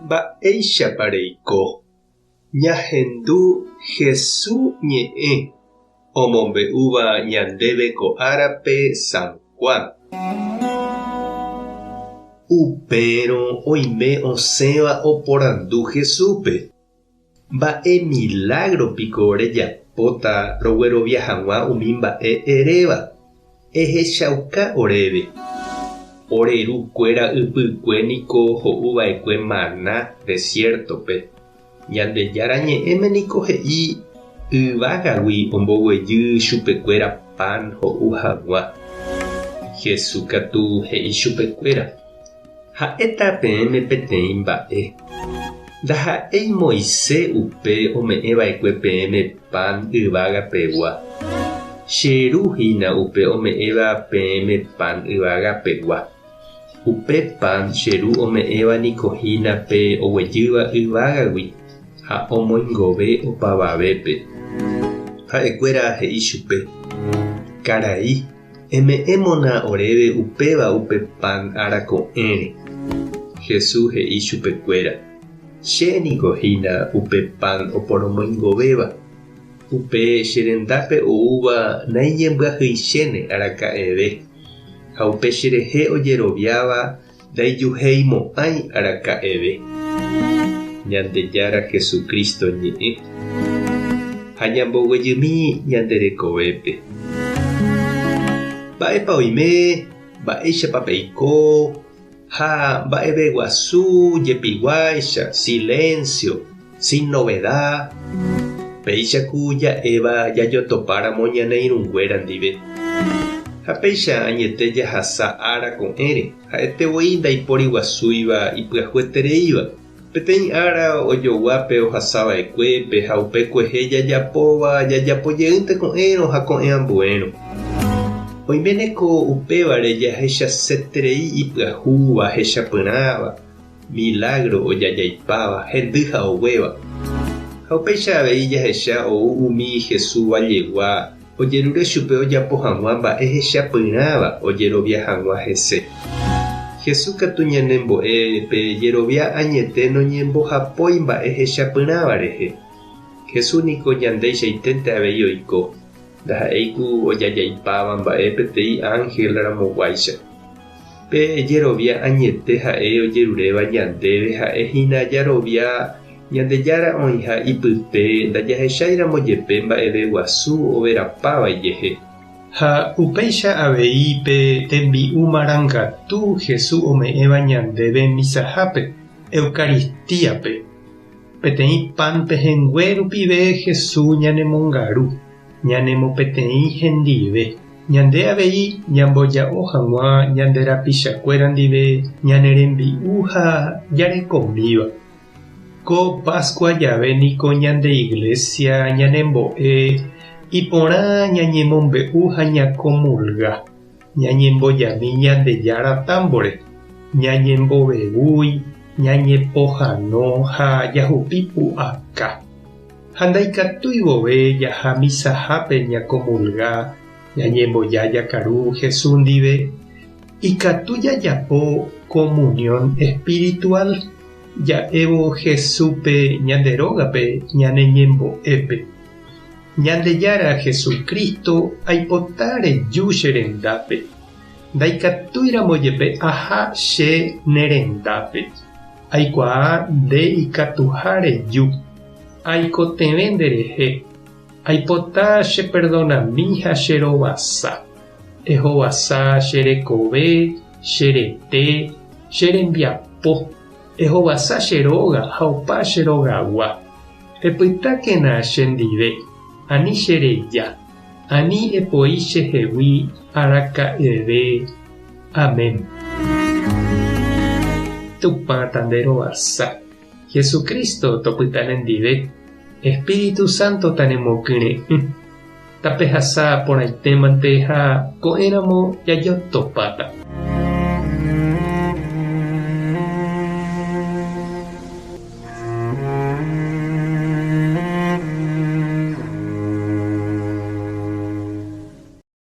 Mba'éichapa reiko. Ñahendu Jesús ñe'ẽ omombe'úva ñandéve ko árape San Juan. Upérõ oime osẽva oporandu Jesúspe. Mba'e milagropiko rejapóta roguerovia hag̃ua umi mba'e eréva. Ehechauka oréve. Orerukuéra ypykue niko ho'uva'ekue maná desiertope. Ñandejára ñe'ẽme niko he'i yvágagui omboguejy chupekuéra pan ho'u hag̃ua. Jesús katu he'i chupekuéra: ha'éta peẽme peteĩ mba'e. Ndaha'éi Moisés upe ome'ẽva'ekue peẽme pan yvagapegua. Cheruhína upe ome'ẽva peẽme pan yvagapegua. Upe pan cheru ome'ẽva niko hínape oguejýva yvágagui ha omoingove opavavépe. Ha'ekuéra he'i chupe: karai, eme'ẽmona oréve upéva upe pan arako'ẽre. Jesús he'i chupekuéra: chéniko hína upe pan oporomoingovéva. Upe cherendápe oúva nañembyahýichéne araka'eve. Ha upe cherehe ojeroviáva ndaijuhéimo'ãi araka'eve. Ñandejára Jesucristo ñe'ẽ ha ñamboguejymi ñanderekovépe. Mba'épa oime, mba'éichapa peiko, ha mba'eve guasu jepiguáicha, silencio, sin novedad. Péichaku ja'éva jajotopáramo ñane irũnguéra ndive. Ha péicha añete jahasa ára ko'ẽre, ha'etevoi ndaipóri guasúiva ipyahuetereíva. Peteĩ ára ojoguápe ohasava'ekuépe ha upe kuehe jajapojeýnte ko'ẽrõ ha ko'ẽ ambuérõ. Oiméneko upévare jahechaseterei ipyahúva hechapyrãva, milagro ojajaipáva, hendy ha oguéva. Ha upéicha avei jahecha ou umi Jesús vajegua ojerure chupe ojapo hag̃ua mba'e hechapyrãva ojerovia hag̃ua hese. Jesús katu ñanembo'épe jerovia añete noñembohapói mba'e hechapyrãva rehe. Jesús niko ñandeichaiténte avei oiko. Ndaha'éiku ojajaipáva mba'e peteĩ ángel-ramoguáicha. Pe jerovia añete ha'e ojeruréva ñandéve ha'ehína jarovia ñandejára oĩha ipype ndajahecháiramo jepe mba'eve guasu overapávaijehe. Ha upéicha avei pe tembi'u marangatu Jesús ome'ẽva ñandéve misahápe, Eucaristíape. Peteĩ pan pehẽngue rupive Jesús ñanemongaru, ñanemopeteĩ hendive. Ñande avei ñamboja'o hag̃ua ñanderapichakuéra ndive ñanerembi'u ha jarekomíva. Ko Pascua jave niko ñande iglesia ñanembo'e iporã ñañemombe'u ha ñakomulga, ñañembojami ñandejára támbore, ñañembovevúi, ñañepohãno ha jahupi pu'aka. Ha ndaikatúi vove jaha misahápe ñakomulga, ñañemboja jakaru Jesús ndive, ikatu jajapo comunión espiritual. Ja'évo Jesúspe ñanderógape ñaneñembo'épe. Ñandejára Jesucristo aipota reju che rendápe. Ndaikatúiramo jepe aha che nerendápe. Aikuaa nde ikatuha reju. Aikotevẽ nderehe. Aipota che perdonami ha che rovasa. Ehovasa che rekove, che rete, che rembiapo. Ehovasa che róga ha opa che rógagua. Epytákena che ndive, ani che reja, ani epoi chehegui araka'eve. Amén. Tupãta nde rovasa. Jesucristo topyta nendive. Espíritu Santo tanemokyre'ỹ. Tapehasa porãitémante ha ko'ẽramo jajotopáta.